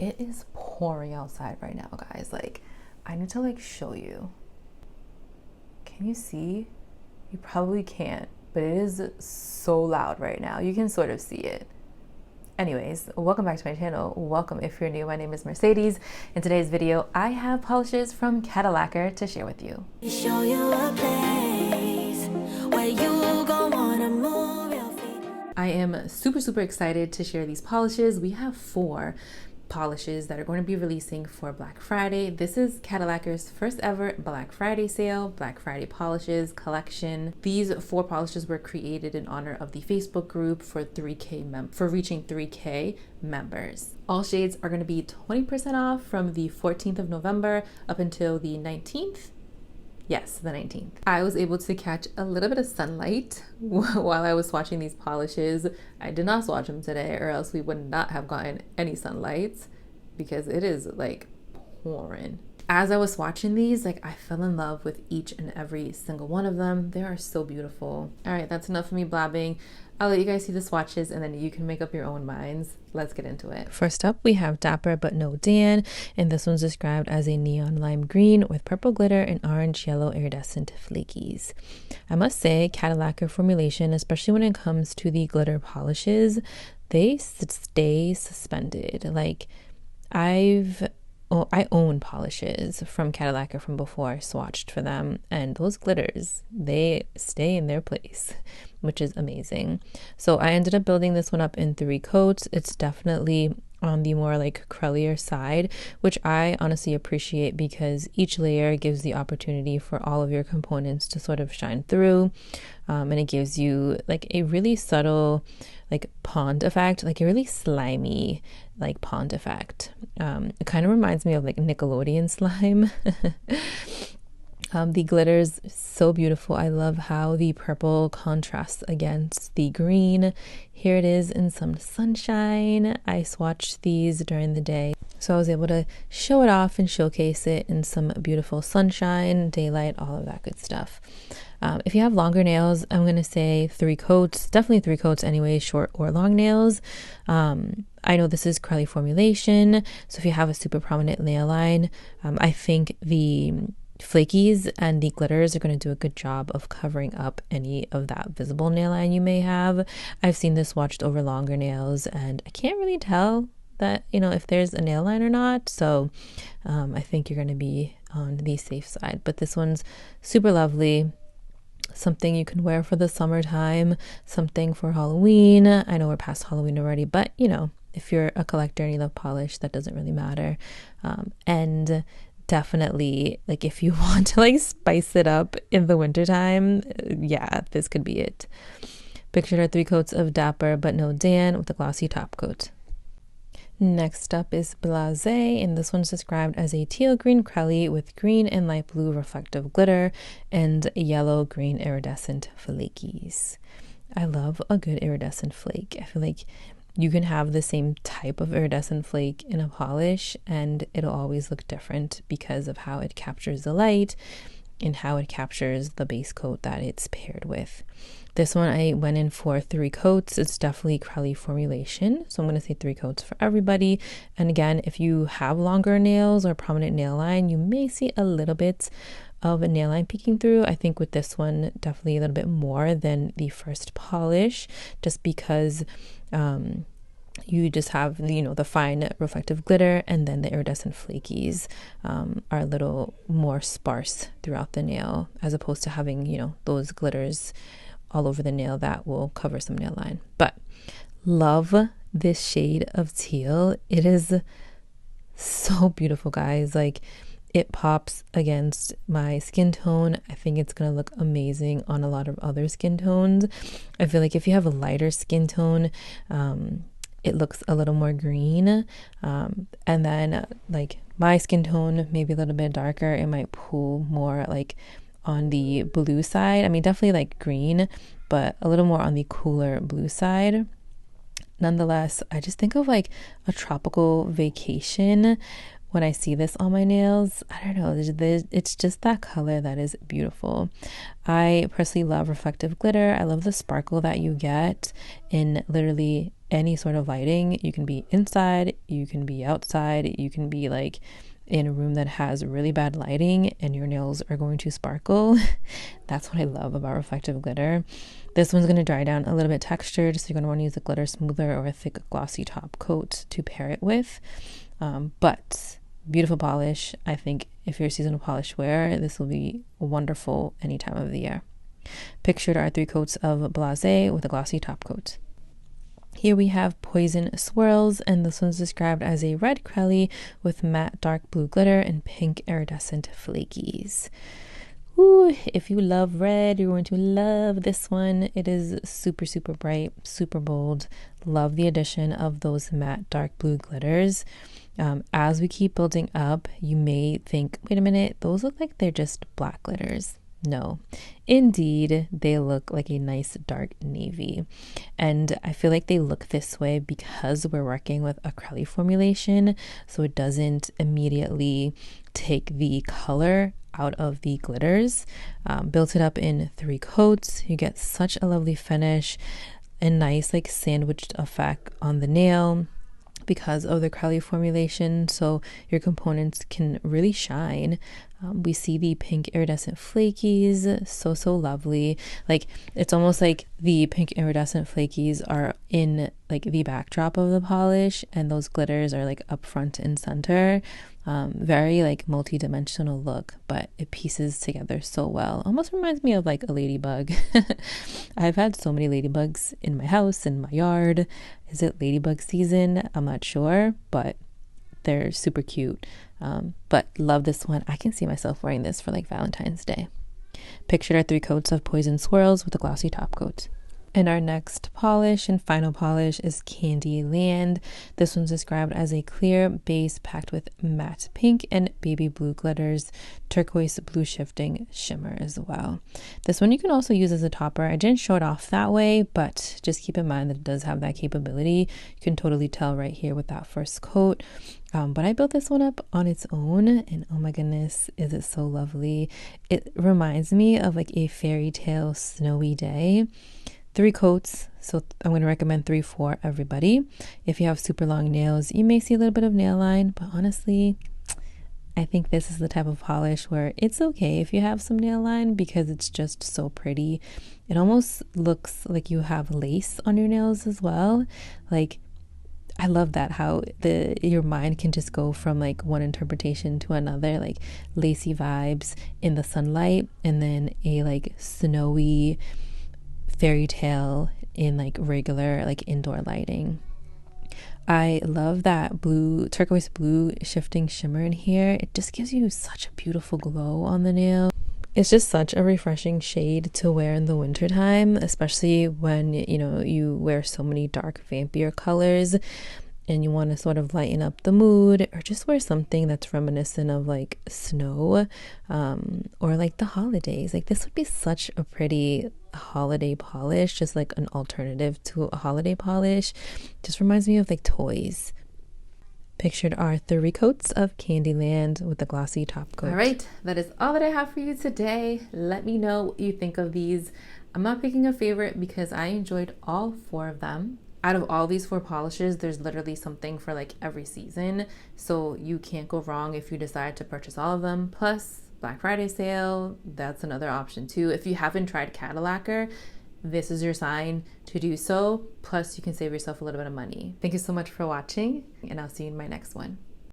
It is pouring outside right now, guys. Like, I need to like show you. Can you see? You probably can't, but it is so loud right now. You can sort of see it. Anyways, welcome back to my channel. Welcome if you're new. My name is Mercedes. In today's video, I have polishes from Cadillacquer to share with you. Show you a place where you gon' wanna move your feet. I am super excited to share these polishes. We have 4 polishes that are going to be releasing for Black Friday. This is Cadillacquer's first ever Black Friday sale, Black Friday polishes collection. These 4 polishes were created in honor of the Facebook group for reaching 3K members. All shades are going to be 20% off from the 14th of November up until the 19th. Yes, the 19th. I was able to catch a little bit of sunlight while I was swatching these polishes. I did not swatch them today, or else we would not have gotten any sunlight because it is like pouring. As I was swatching these, like I fell in love with each and every single one of them. They are so beautiful. All right, that's enough of me blabbing. I'll let you guys see the swatches and then you can make up your own minds. Let's get into it. First up, we have Dapper but no Dan, and this one's described as a neon lime green with purple glitter and orange yellow iridescent flakies. I must say, Cadillacquer formulation, especially when it comes to the glitter polishes, they stay suspended. Like I own polishes from Cadillacquer from before I swatched for them, and those glitters, they stay in their place, which is amazing. So I ended up building this one up in 3 coats. It's definitely on the more like curlier side, which I honestly appreciate because each layer gives the opportunity for all of your components to sort of shine through, and it gives you like a really subtle like pond effect, like a really slimy like pond effect. It kind of reminds me of like Nickelodeon slime. The glitter's so beautiful. I love how the purple contrasts against the green. Here it is in some sunshine. I swatched these during the day, so I was able to show it off and showcase it in some beautiful sunshine, daylight, all of that good stuff. If you have longer nails, I'm going to say 3 coats, definitely 3 coats anyway, short or long nails. I know this is curly formulation, so if you have a super prominent nail line, I think the flakies and the glitters are going to do a good job of covering up any of that visible nail line you may have. I've seen this swatched over longer nails and I can't really tell that, you know, if there's a nail line or not. So I think you're going to be on the safe side. But this one's super lovely. Something you can wear for the summertime, something for Halloween. I know we're past Halloween already, but you know, if you're a collector and you love polish, that doesn't really matter. And definitely, like if you want to like spice it up in the wintertime, yeah, this could be it. Pictured are 3 coats of Dapper but no Dan with a glossy top coat. Next up is Blase, and this one's described as a teal green crelly with green and light blue reflective glitter and yellow green iridescent flakies. I love a good iridescent flake. I feel like you can have the same type of iridescent flake in a polish and it'll always look different because of how it captures the light and how it captures the base coat that it's paired with. This one I went in for 3 coats. It's definitely crelly formulation, so I'm going to say 3 coats for everybody. And again, if you have longer nails or prominent nail line, you may see a little bit of a nail line peeking through. I think with this one, definitely a little bit more than the first polish, just because you just have, you know, the fine reflective glitter, and then the iridescent flakies are a little more sparse throughout the nail, as opposed to having, you know, those glitters all over the nail that will cover some nail line. But love this shade of teal. It is so beautiful, guys. Like it pops against my skin tone. I think it's going to look amazing on a lot of other skin tones. I feel like if you have a lighter skin tone, it looks a little more green. And then like my skin tone, maybe a little bit darker, it might pull more like on the blue side. I mean, definitely like green, but a little more on the cooler blue side. Nonetheless, I just think of like a tropical vacation when I see this on my nails. I don't know, it's just that color that is beautiful. I personally love reflective glitter. I love the sparkle that you get in literally any sort of lighting. You can be inside, you can be outside, you can be like in a room that has really bad lighting and your nails are going to sparkle. That's what I love about reflective glitter. This one's going to dry down a little bit textured, so you're going to want to use a glitter smoother or a thick glossy top coat to pair it with. But beautiful polish. I think if you're a seasonal polish wearer, this will be wonderful any time of the year. Pictured are 3 coats of Blase with a glossy top coat. Here we have Poison Swirls, and this one's described as a red crelly with matte dark blue glitter and pink iridescent flakies. Ooh, if you love red, you're going to love this one. It is super, super bright, super bold. Love the addition of those matte dark blue glitters. As we keep building up, you may think, wait a minute, those look like they're just black glitters. No, indeed, they look like a nice dark navy. And I feel like they look this way because we're working with a crelly formulation, so it doesn't immediately take the color out of the glitters. Built it up in 3 coats. You get such a lovely finish, a nice like sandwiched effect on the nail because of the crelly formulation, so your components can really shine. We see the pink iridescent flakies, so lovely. Like it's almost like the pink iridescent flakies are in like the backdrop of the polish and those glitters are like up front and center. Very like multi-dimensional look, but it pieces together so well. Almost reminds me of like a ladybug. I've had so many ladybugs in my house, in my yard. Is it ladybug season? I'm not sure, but they're super cute. But love this one. I can see myself wearing this for like Valentine's Day. Pictured are 3 coats of Poison Swirls with a glossy top coat. And our next polish and final polish is Candyland. This one's described as a clear base packed with matte pink and baby blue glitters, turquoise blue shifting shimmer as well. This one you can also use as a topper. I didn't show it off that way, but just keep in mind that it does have that capability. You can totally tell right here with that first coat. But I built this one up on its own, and oh my goodness, is it so lovely. It reminds me of like a fairy tale snowy day. 3 coats, so I'm going to recommend 3 for everybody. If you have super long nails, you may see a little bit of nail line, but honestly, I think this is the type of polish where it's okay if you have some nail line because it's just so pretty. It almost looks like you have lace on your nails as well. Like, I love that, how your mind can just go from like one interpretation to another, like lacy vibes in the sunlight and then a like snowy fairy tale in like regular like indoor lighting. I love that blue, turquoise blue shifting shimmer in here. It just gives you such a beautiful glow on the nail. It's just such a refreshing shade to wear in the wintertime, especially when, you know, you wear so many dark, vampier colors and you want to sort of lighten up the mood, or just wear something that's reminiscent of like snow, or like the holidays. Like this would be such a pretty holiday polish, just like an alternative to a holiday polish. Just reminds me of like toys. Pictured are 3 coats of Candyland with a glossy top coat. All right, that is all that I have for you today. Let me know what you think of these. I'm not picking a favorite because I enjoyed all 4 of them. Out of all these 4 polishes, there's literally something for like every season. So you can't go wrong if you decide to purchase all of them. Plus, Black Friday sale, that's another option too. If you haven't tried Cadillacquer, this is your sign to do so. Plus, you can save yourself a little bit of money. Thank you so much for watching, and I'll see you in my next one.